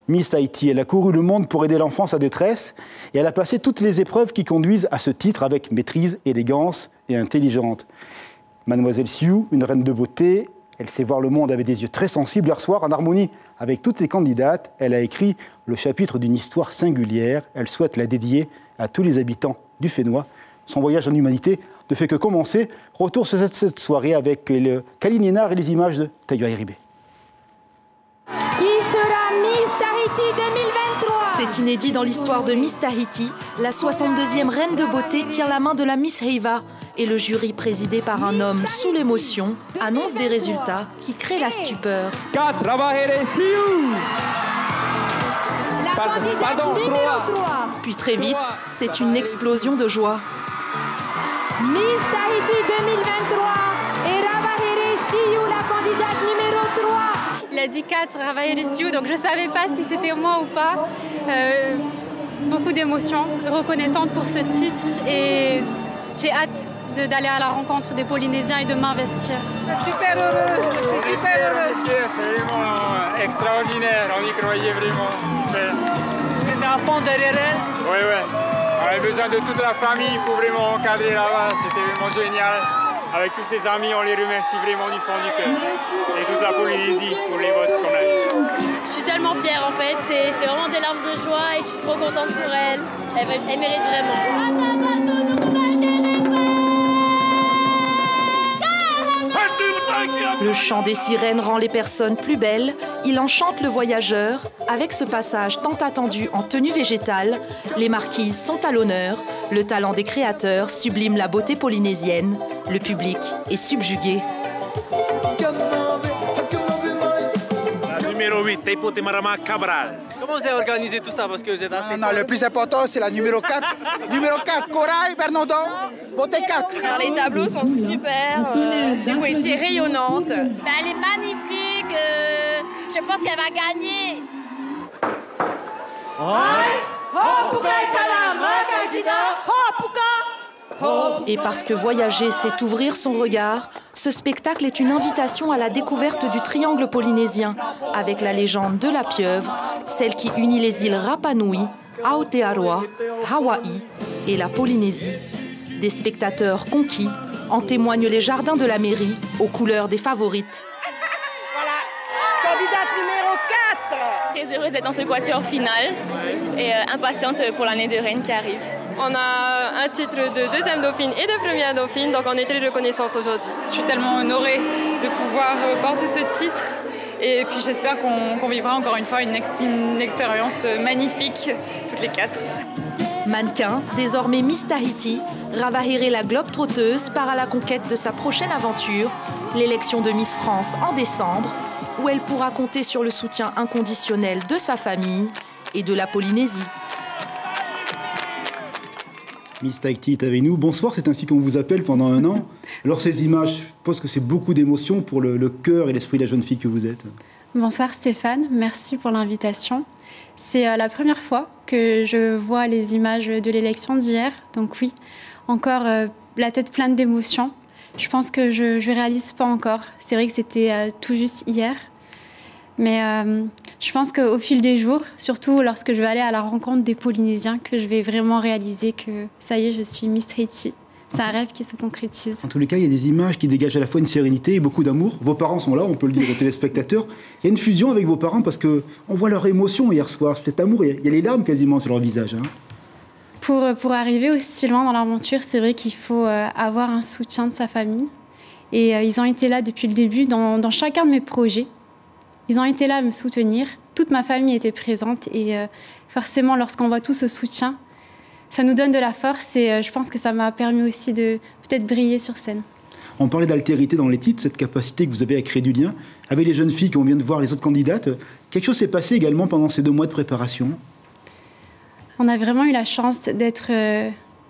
Miss Haïti, elle a couru le monde pour aider l'enfant, sa détresse, et elle a passé toutes les épreuves qui conduisent à ce titre avec maîtrise, élégance et intelligente. Mademoiselle Sioux, une reine de beauté, elle sait voir le monde avec des yeux très sensibles. Hier soir, en harmonie avec toutes les candidates, elle a écrit le chapitre d'une histoire singulière. Elle souhaite la dédier à tous les habitants du Fénois. Son voyage en humanité ne fait que commencer. Retour sur cette soirée avec le Kaline Hénard et les images de Taïwa Iribé. Qui sera Miss Tahiti 2023 ? C'est inédit dans l'histoire de Miss Tahiti. La 62e reine de beauté tient la main de la Miss Heiva et le jury présidé par un homme sous l'émotion annonce des résultats qui créent la stupeur. 4, Ravahele Sioux. La candidate numéro 3. Puis très vite, c'est une explosion de joie. Miss Tahiti 2023 et Ravahele Sioux, la candidate numéro 3. Il a dit 4, Ravahele Sioux, donc je ne savais pas si c'était moi ou pas. Beaucoup d'émotions, reconnaissante pour ce titre et j'ai hâte d'aller à la rencontre des Polynésiens et de m'investir. Je suis super heureuse, je suis super heureuse. C'est vraiment extraordinaire, on y croyait vraiment. Super. C'était un fond derrière elle. Oui. On avait besoin de toute la famille pour vraiment encadrer là-bas, c'était vraiment génial. Avec tous ses amis, on les remercie vraiment du fond du cœur. Et toute la Polynésie pour les votes qu'on a eu. Je suis tellement fière en fait, c'est vraiment des larmes de joie et je suis trop contente pour elle. Elle mérite vraiment. Le chant des sirènes rend les personnes plus belles. Il enchante le voyageur. Avec ce passage tant attendu en tenue végétale, les marquises sont à l'honneur. Le talent des créateurs sublime la beauté polynésienne. Le public est subjugué. La numéro 8, Teipo Temarama Cabral. Comment vous avez organisé tout ça? Parce que vous êtes assez... Non, le plus important, c'est la numéro 4. Numéro 4, Corail Bernardo, votez 4. Alors, les tableaux sont super, les poésies rayonnantes. Ben, elle est magnifique, je pense qu'elle va gagner. Et parce que voyager, c'est ouvrir son regard, ce spectacle est une invitation à la découverte du triangle polynésien, avec la légende de la pieuvre, celle qui unit les îles Rapa Nui, Aotearoa, Hawaï et la Polynésie. Des spectateurs conquis, en témoignent les jardins de la mairie, aux couleurs des favorites. Voilà, candidate numéro 4. Très heureuse d'être dans ce quatuor final et impatiente pour l'année de reine qui arrive. On a un titre de deuxième dauphine et de première dauphine, donc on est très reconnaissante aujourd'hui. Je suis tellement honorée de pouvoir porter ce titre et puis j'espère qu'on vivra encore une fois une expérience magnifique, toutes les 4. Mannequin, désormais Miss Tahiti, Ravahele la globe-trotteuse part à la conquête de sa prochaine aventure, l'élection de Miss France en décembre, où elle pourra compter sur le soutien inconditionnel de sa famille et de la Polynésie. Miss Tahiti est avec nous. Bonsoir, c'est ainsi qu'on vous appelle pendant un an. Alors ces images, je pense que c'est beaucoup d'émotions pour le cœur et l'esprit de la jeune fille que vous êtes. Bonsoir Stéphane, merci pour l'invitation. C'est la première fois que je vois les images de l'élection d'hier. Donc oui, encore la tête pleine d'émotions. Je pense que je ne réalise pas encore. C'est vrai que c'était tout juste hier. Mais je pense qu'au fil des jours, surtout lorsque je vais aller à la rencontre des Polynésiens, que je vais vraiment réaliser que ça y est, je suis Miss Tahiti. C'est un rêve qui se concrétise. En tous les cas, il y a des images qui dégagent à la fois une sérénité et beaucoup d'amour. Vos parents sont là, on peut le dire aux téléspectateurs. Il y a une fusion avec vos parents parce qu'on voit leur émotion hier soir, cet amour. Il y a les larmes quasiment sur leur visage. Hein. Pour arriver aussi loin dans l'aventure, c'est vrai qu'il faut avoir un soutien de sa famille. Et ils ont été là depuis le début dans chacun de mes projets. Ils ont été là à me soutenir. Toute ma famille était présente et forcément, lorsqu'on voit tout ce soutien, ça nous donne de la force et je pense que ça m'a permis aussi de peut-être briller sur scène. On parlait d'altérité dans les titres, cette capacité que vous avez à créer du lien. Avec les jeunes filles qu'on vient de voir, les autres candidates, quelque chose s'est passé également pendant ces 2 mois de préparation? On a vraiment eu la chance d'être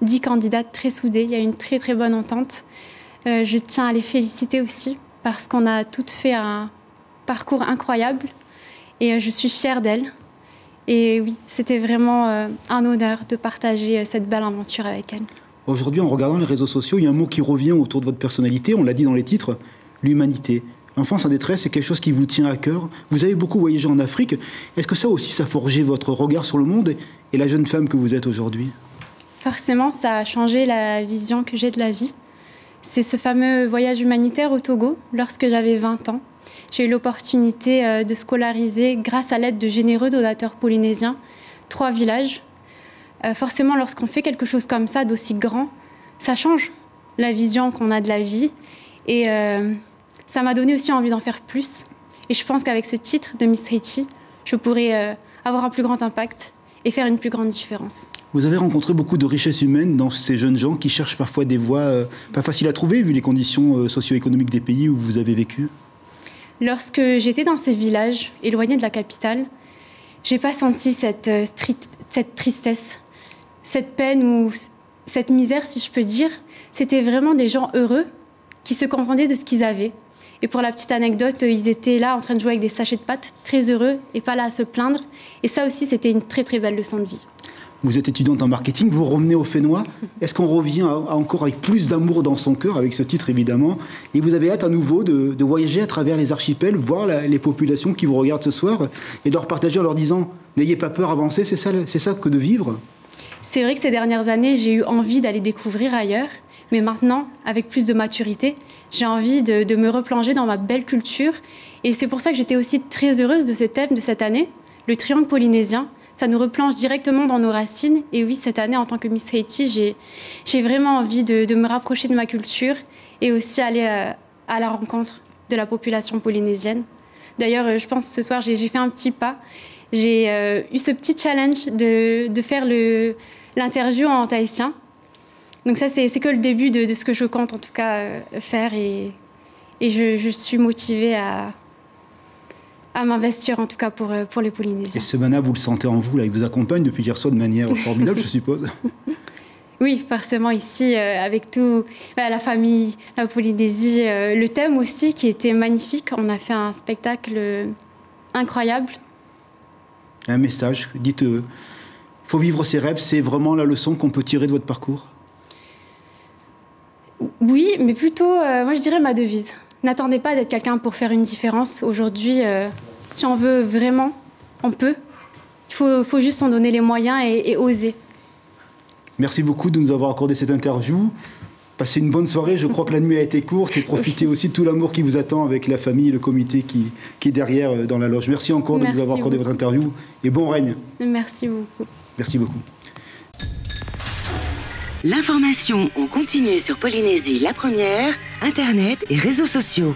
10 candidates très soudées. Il y a eu une très très bonne entente. Je tiens à les féliciter aussi parce qu'on a toutes fait un parcours incroyable et je suis fière d'elles. Et oui, c'était vraiment un honneur de partager cette belle aventure avec elles. Aujourd'hui, en regardant les réseaux sociaux, il y a un mot qui revient autour de votre personnalité, on l'a dit dans les titres, l'humanité. L'enfance en détresse, c'est quelque chose qui vous tient à cœur. Vous avez beaucoup voyagé en Afrique. Est-ce que ça aussi, ça a forgé votre regard sur le monde et la jeune femme que vous êtes aujourd'hui? Forcément, ça a changé la vision que j'ai de la vie. C'est ce fameux voyage humanitaire au Togo, lorsque j'avais 20 ans. J'ai eu l'opportunité de scolariser, grâce à l'aide de généreux donateurs polynésiens, 3 villages. Forcément, lorsqu'on fait quelque chose comme ça, d'aussi grand, ça change la vision qu'on a de la vie. Et ça m'a donné aussi envie d'en faire plus. Et je pense qu'avec ce titre de Miss Haiti, je pourrais avoir un plus grand impact et faire une plus grande différence. Vous avez rencontré beaucoup de richesses humaines dans ces jeunes gens qui cherchent parfois des voies pas faciles à trouver, vu les conditions socio-économiques des pays où vous avez vécu. Lorsque j'étais dans ces villages, éloignés de la capitale, j'ai pas senti cette tristesse, cette peine ou cette misère, si je peux dire. C'était vraiment des gens heureux qui se contentaient de ce qu'ils avaient. Et pour la petite anecdote, ils étaient là en train de jouer avec des sachets de pâtes, très heureux et pas là à se plaindre. Et ça aussi, c'était une très très belle leçon de vie. Vous êtes étudiante en marketing, vous revenez au Fénois. Est-ce qu'on revient encore avec plus d'amour dans son cœur, avec ce titre évidemment, et vous avez hâte à nouveau de voyager à travers les archipels, voir les populations qui vous regardent ce soir, et de leur partager en leur disant « N'ayez pas peur, avancez », c'est ça que de vivre? C'est vrai que ces dernières années, j'ai eu envie d'aller découvrir ailleurs, mais maintenant, avec plus de maturité, j'ai envie de me replonger dans ma belle culture. Et c'est pour ça que j'étais aussi très heureuse de ce thème de cette année, le triangle polynésien. Ça nous replonge directement dans nos racines. Et oui, cette année, en tant que Miss Haiti, j'ai vraiment envie de me rapprocher de ma culture et aussi aller à la rencontre de la population polynésienne. D'ailleurs, je pense que ce soir, j'ai fait un petit pas. J'ai eu ce petit challenge de faire l'interview en tahitien. Donc ça, c'est que le début de ce que je compte en tout cas faire. Et je suis motivée à m'investir en tout cas pour les Polynésiens. Et ce mana, vous le sentez en vous, là, il vous accompagne depuis hier soir de manière formidable, je suppose. Oui, forcément ici, avec tout, la famille, la Polynésie, le thème aussi qui était magnifique. On a fait un spectacle incroyable. Un message, dites, faut vivre ses rêves, c'est vraiment la leçon qu'on peut tirer de votre parcours? Oui, mais plutôt, moi je dirais ma devise. N'attendez pas d'être quelqu'un pour faire une différence. Aujourd'hui, si on veut vraiment, on peut. Il faut juste s'en donner les moyens et oser. Merci beaucoup de nous avoir accordé cette interview. Passez une bonne soirée. Je crois que la nuit a été courte et profitez aussi de tout l'amour qui vous attend avec la famille et le comité qui est derrière dans la loge. Merci encore de nous avoir accordé votre interview et bon règne. Merci beaucoup. Merci beaucoup. L'information en continu sur Polynésie la première, Internet et réseaux sociaux.